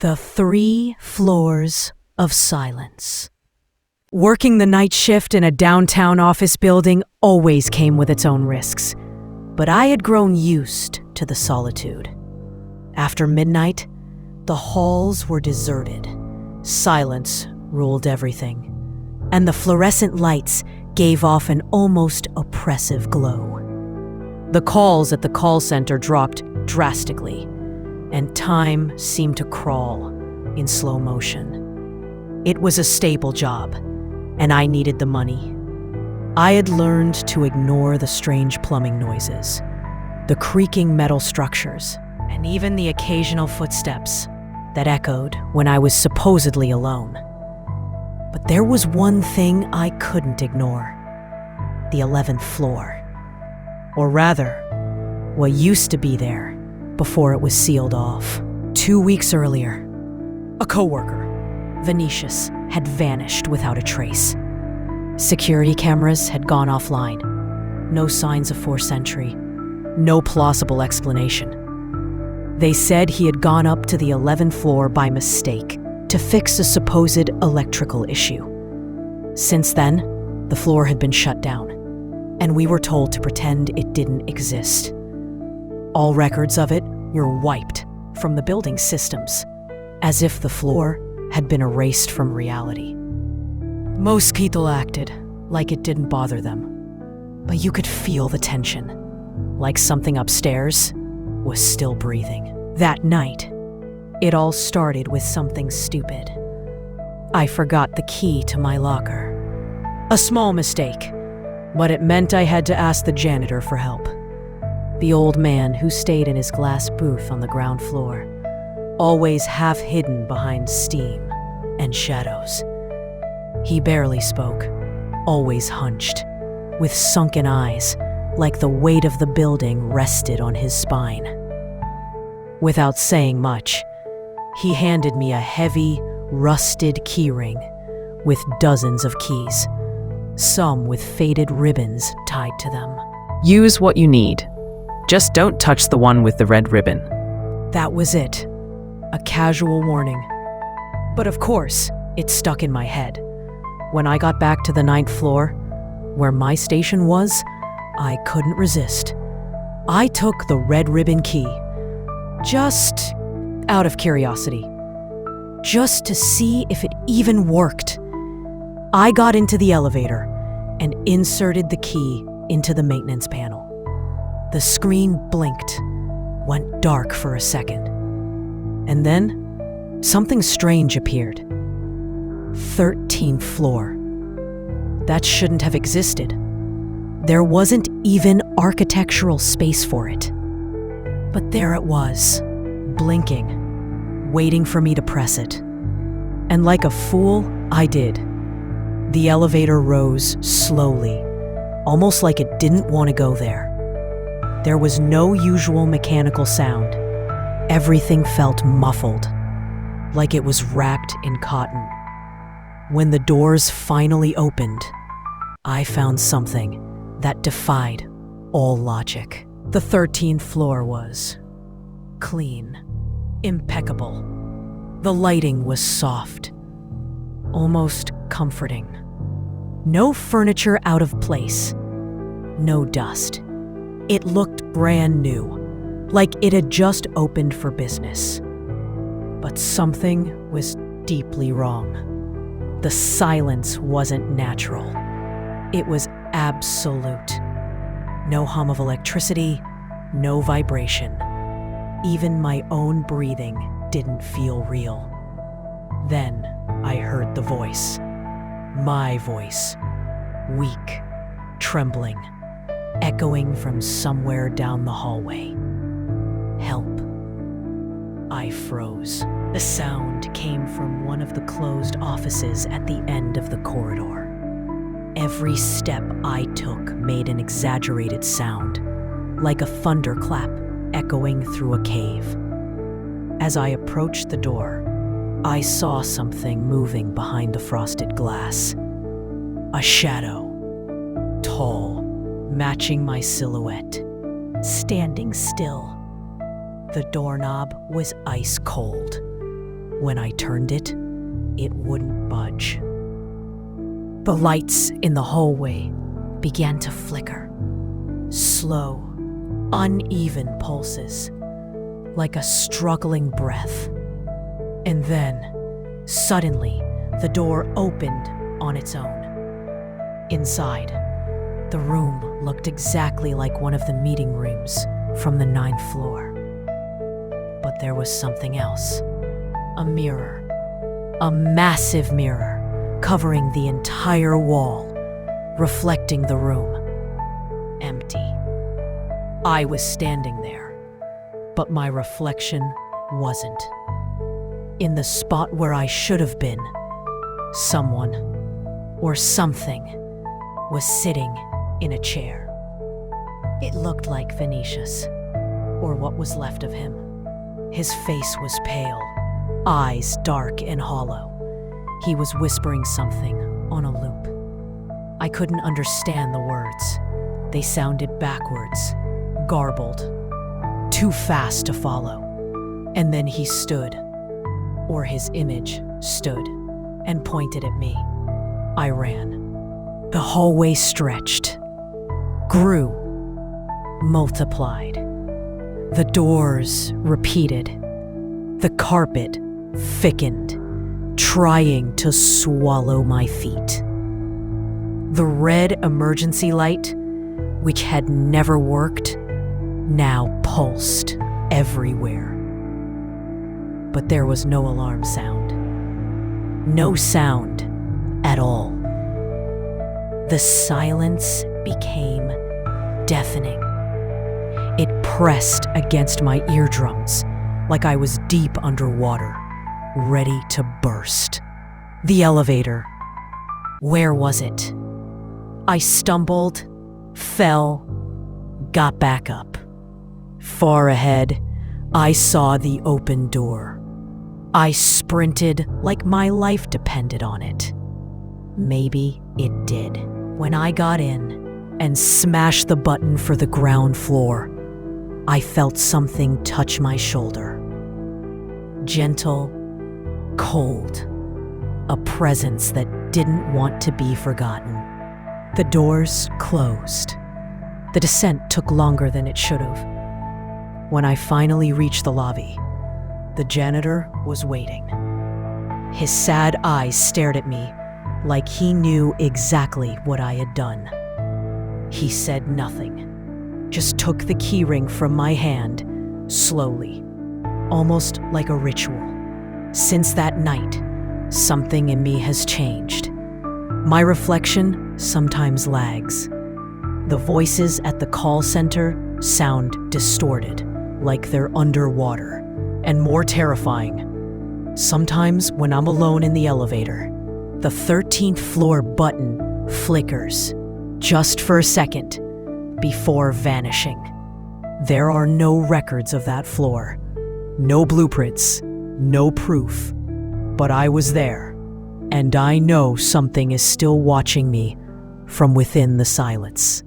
The 3 floors of silence. Working the night shift in a downtown office building always came with its own risks, but I had grown used to the solitude. After midnight, the halls were deserted. Silence ruled everything, and the fluorescent lights gave off an almost oppressive glow. The calls at the call center dropped drastically, and time seemed to crawl in slow motion. It was a stable job, and I needed the money. I had learned to ignore the strange plumbing noises, the creaking metal structures, and even the occasional footsteps that echoed when I was supposedly alone. But there was one thing I couldn't ignore: the 11th floor. Or rather, what used to be there before it was sealed off. 2 weeks earlier, a coworker, Venetius, had vanished without a trace. Security cameras had gone offline. No signs of forced entry. No plausible explanation. They said he had gone up to the 11th floor by mistake to fix a supposed electrical issue. Since then, the floor had been shut down, and we were told to pretend it didn't exist. All records of it were wiped from the building systems, as if the floor had been erased from reality. Most people acted like it didn't bother them, but you could feel the tension, like something upstairs was still breathing. That night, it all started with something stupid. I forgot the key to my locker. A small mistake, but it meant I had to ask the janitor for help. The old man who stayed in his glass booth on the ground floor, always half hidden behind steam and shadows. He barely spoke, always hunched, with sunken eyes, like the weight of the building rested on his spine. Without saying much, he handed me a heavy, rusted keyring with dozens of keys, some with faded ribbons tied to them. Use what you need. Just don't touch the one with the red ribbon. That was it. A casual warning. But of course, it stuck in my head. When I got back to the 9th floor, where my station was, I couldn't resist. I took the red ribbon key, just out of curiosity, just to see if it even worked. I got into the elevator and inserted the key into the maintenance panel. The screen blinked, went dark for a second, and then something strange appeared. 13th floor. That shouldn't have existed. There wasn't even architectural space for it. But there it was, blinking, waiting for me to press it. And like a fool, I did. The elevator rose slowly, almost like it didn't want to go there. There was no usual mechanical sound. Everything felt muffled, like it was wrapped in cotton. When the doors finally opened, I found something that defied all logic. The 13th floor was clean, impeccable. The lighting was soft, almost comforting. No furniture out of place, no dust. It looked brand new, like it had just opened for business. But something was deeply wrong. The silence wasn't natural. It was absolute. No hum of electricity, no vibration. Even my own breathing didn't feel real. Then I heard the voice. My voice. Weak, trembling, echoing from somewhere down the hallway. Help. I froze. The sound came from one of the closed offices at the end of the corridor. Every step I took made an exaggerated sound, like a thunderclap echoing through a cave. As I approached the door, I saw something moving behind the frosted glass. A shadow, tall, matching my silhouette, standing still. The doorknob was ice cold. When I turned it, it wouldn't budge. The lights in the hallway began to flicker. Slow, uneven pulses, like a struggling breath. And then, suddenly, the door opened on its own. Inside, the room looked exactly like one of the meeting rooms from the 9th floor. But there was something else. A mirror. A massive mirror covering the entire wall, reflecting the room. Empty. I was standing there, but my reflection wasn't. In the spot where I should have been, someone or something was sitting in a chair. It looked like Venetius, or what was left of him. His face was pale, eyes dark and hollow. He was whispering something on a loop. I couldn't understand the words. They sounded backwards, garbled, too fast to follow. And then he stood, or his image stood, and pointed at me. I ran. The hallway stretched, grew, multiplied. The doors repeated. The carpet thickened, trying to swallow my feet. The red emergency light, which had never worked, now pulsed everywhere. But there was no alarm sound. No sound at all. The silence became deafening. It pressed against my eardrums like I was deep underwater, ready to burst. The elevator. Where was it? I stumbled, fell, got back up. Far ahead, I saw the open door. I sprinted like my life depended on it. Maybe it did. When I got in and smashed the button for the ground floor, I felt something touch my shoulder. Gentle, cold, a presence that didn't want to be forgotten. The doors closed. The descent took longer than it should have. When I finally reached the lobby, the janitor was waiting. His sad eyes stared at me like he knew exactly what I had done. He said nothing, just took the keyring from my hand slowly, almost like a ritual. Since that night, something in me has changed. My reflection sometimes lags. The voices at the call center sound distorted, like they're underwater, and more terrifying. Sometimes when I'm alone in the elevator, the 13th floor button flickers, just for a second, before vanishing. There are no records of that floor, no blueprints, no proof, but I was there, and I know something is still watching me from within the silence.